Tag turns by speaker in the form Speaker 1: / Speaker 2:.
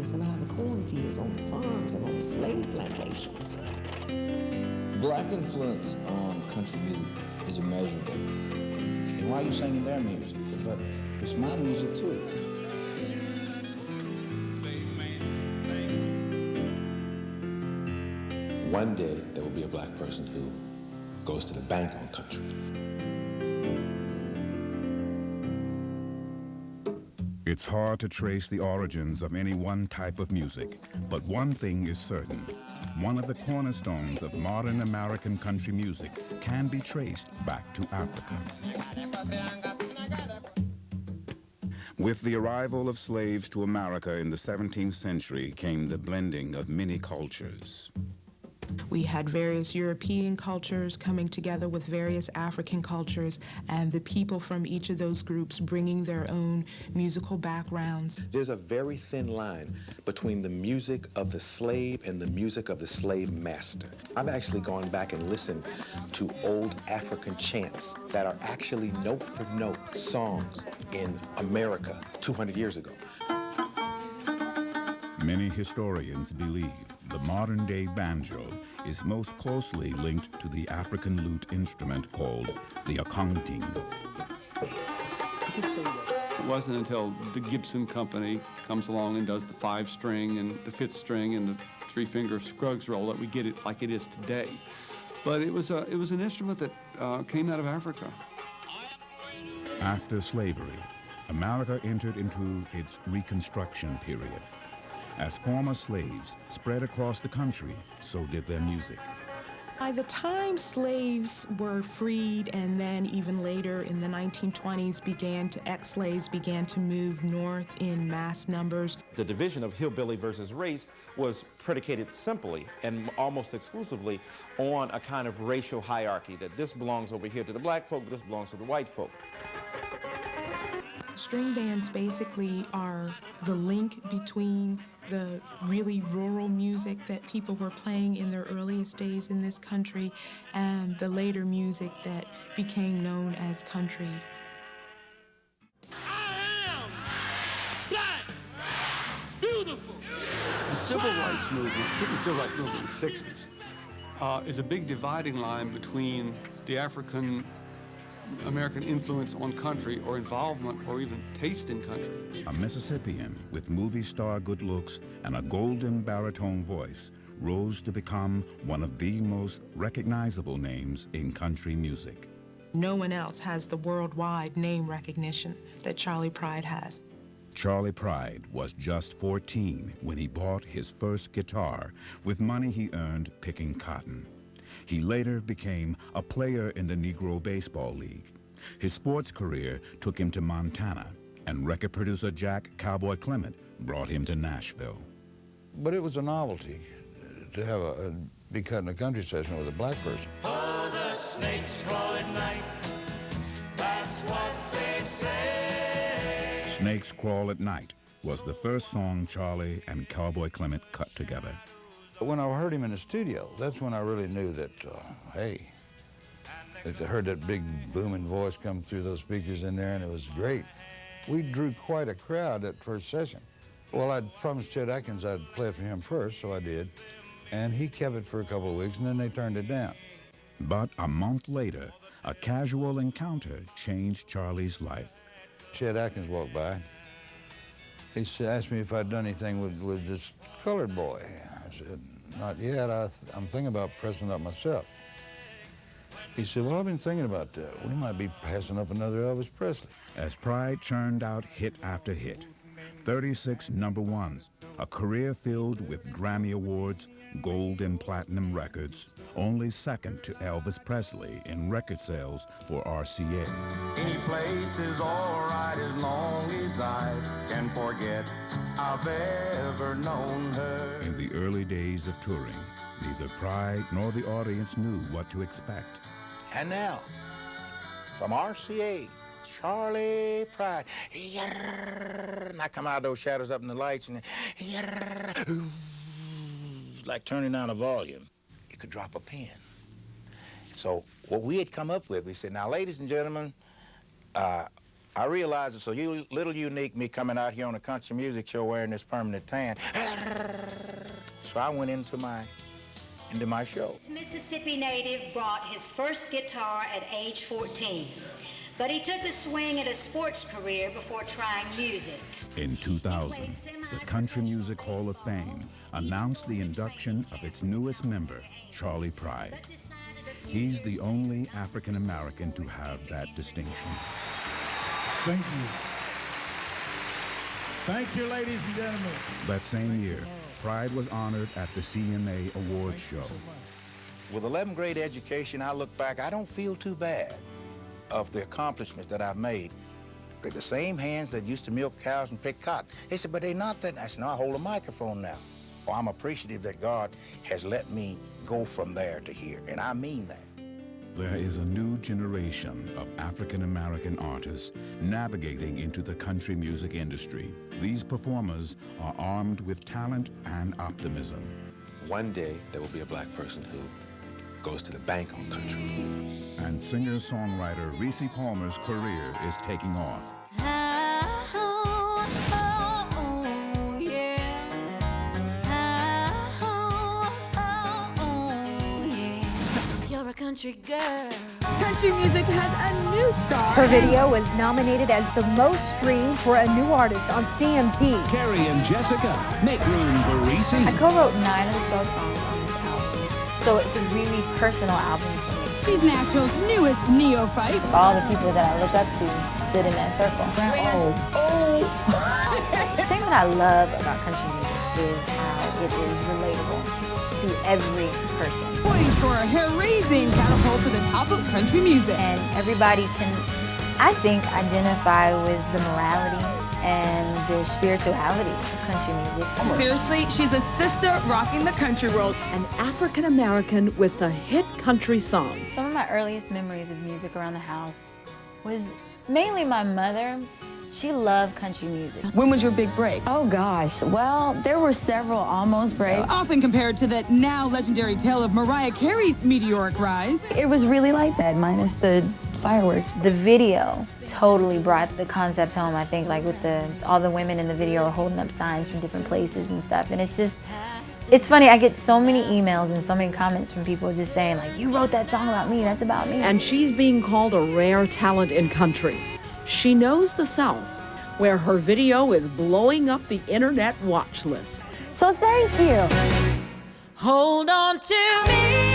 Speaker 1: farms and out of the cornfields, on the farms and on the slave plantations.
Speaker 2: Black influence on country music is immeasurable.
Speaker 3: And why are you singing their music? But it's my music too.
Speaker 4: One day, there will be a black person who goes to the bank on country.
Speaker 5: It's hard to trace the origins of any one type of music, but one thing is certain. One of the cornerstones of modern American country music can be traced back to Africa. With the arrival of slaves to America in the 17th century came the blending of many cultures.
Speaker 6: We had various European cultures coming together with various African cultures, and the people from each of those groups bringing their own musical backgrounds.
Speaker 4: There's a very thin line between the music of the slave and the music of the slave master. I've actually gone back and listened to old African chants that are actually note for note songs in America 200 years ago.
Speaker 5: Many historians believe the modern-day banjo is most closely linked to the African lute instrument called the akonting.
Speaker 7: It wasn't until the Gibson Company comes along and does the 5-string and the 5th string and the 3-finger Scruggs roll that we get it like it is today. But it was an instrument that came out of Africa.
Speaker 5: After slavery, America entered into its Reconstruction period. As former slaves spread across the country, so did their music.
Speaker 6: By the time slaves were freed, and then even later in the 1920s ex-slaves began to move north in mass numbers.
Speaker 8: The division of hillbilly versus race was predicated simply and almost exclusively on a kind of racial hierarchy, that this belongs over here to the black folk, this belongs to the white folk.
Speaker 6: String bands basically are the link between the really rural music that people were playing in their earliest days in this country and the later music that became known as country.
Speaker 9: I am black, beautiful.
Speaker 7: The civil rights movement, particularly the civil rights movement in the 60s, is a big dividing line between the African American influence on country or involvement or even taste in country.
Speaker 5: A Mississippian with movie star good looks and a golden baritone voice rose to become one of the most recognizable names in country music.
Speaker 6: No one else has the worldwide name recognition that Charley Pride has.
Speaker 5: Charley Pride was just 14 when he bought his first guitar with money he earned picking cotton. He later became a player in the Negro Baseball League. His sports career took him to Montana, and record producer Jack Cowboy Clement brought him to Nashville.
Speaker 3: But it was a novelty to have be cut in a country session with a black person.
Speaker 9: Oh, the snakes crawl at night, that's what they say.
Speaker 5: Snakes Crawl at Night was the first song Charley and Cowboy Clement cut together.
Speaker 3: When I heard him in the studio, that's when I really knew that, hey, I heard that big booming voice come through those speakers in there, and it was great. We drew quite a crowd that first session. Well, I'd promised Chet Atkins I'd play it for him first, so I did. And he kept it for a couple of weeks, and then they turned it down.
Speaker 5: But a month later, a casual encounter changed Charley's life.
Speaker 3: Chet Atkins walked by. He asked me if I'd done anything with this colored boy. I said, not yet. I'm thinking about pressing up myself. He said, well, I've been thinking about that. We might be passing up another Elvis Presley.
Speaker 5: As Pride churned out hit after hit, 36 number ones, a career filled with Grammy Awards, gold and platinum records, only second to Elvis Presley in record sales for RCA.
Speaker 10: Any place is all right as long as I can forget I've ever known her.
Speaker 5: In the early days of touring, neither Pride nor the audience knew what to expect.
Speaker 3: And now, from RCA, Charley Pride. And I come out of those shadows up in the lights, and like turning down a volume. You could drop a pin. So what we had come up with, we said, now, ladies and gentlemen, I
Speaker 11: I realized it's a little unique, me coming out here on a country music show wearing this permanent tan. So I went into my show.
Speaker 12: This Mississippi native brought his first guitar at age 14, but he took a swing at a sports career before trying music.
Speaker 5: In 2000, the Country Music Hall of Fame announced the induction of its newest member, Charley Pride. He's the only African American to have that distinction.
Speaker 13: Thank you. Thank you, ladies and gentlemen.
Speaker 5: That same year, Pride was honored at the CMA Awards show.
Speaker 11: With 11th grade education, I look back, I don't feel too bad of the accomplishments that I've made. They're the same hands that used to milk cows and pick cotton. They said, but they're not that. I said, no, I hold a microphone now. Well, I'm appreciative that God has let me go from there to here, and I mean that.
Speaker 5: There is a new generation of African-American artists navigating into the country music industry. These performers are armed with talent and optimism.
Speaker 4: One day, there will be a black person who goes to the bank on country.
Speaker 5: And singer-songwriter Reese Palmer's career is taking off.
Speaker 14: You're a country girl.
Speaker 15: Country music has a new star.
Speaker 16: Her video was nominated as the most streamed for a new artist on CMT.
Speaker 17: Carrie and Jessica, make room for Reese.
Speaker 18: I co-wrote 9 of the 12 songs on this album, so it's a really personal album for me.
Speaker 15: She's Nashville's newest neophyte.
Speaker 18: All the people that I look up to stood in that circle. The thing that I love about country music is how it is relatable to every person.
Speaker 15: Poised for a hair-raising catapult to the top of country music.
Speaker 18: And everybody can, I think, identify with the morality and the spirituality of country music.
Speaker 15: Seriously, she's a sister rocking the country world.
Speaker 1: An African American with a hit country song.
Speaker 18: Some of my earliest memories of music around the house was mainly my mother. She loved country music.
Speaker 15: When was your big break?
Speaker 18: Oh gosh, well, there were several almost breaks.
Speaker 15: Often compared to that now legendary tale of Mariah Carey's meteoric rise.
Speaker 18: It was really like that, minus the fireworks. The video totally brought the concept home, I think, like with all the women in the video are holding up signs from different places and stuff. And it's just, it's funny, I get so many emails and so many comments from people just saying like, you wrote that song about me, that's about me.
Speaker 1: And she's being called a rare talent in country. She knows the South, where her video is blowing up the internet watch list.
Speaker 18: So thank you.
Speaker 14: Hold on to me.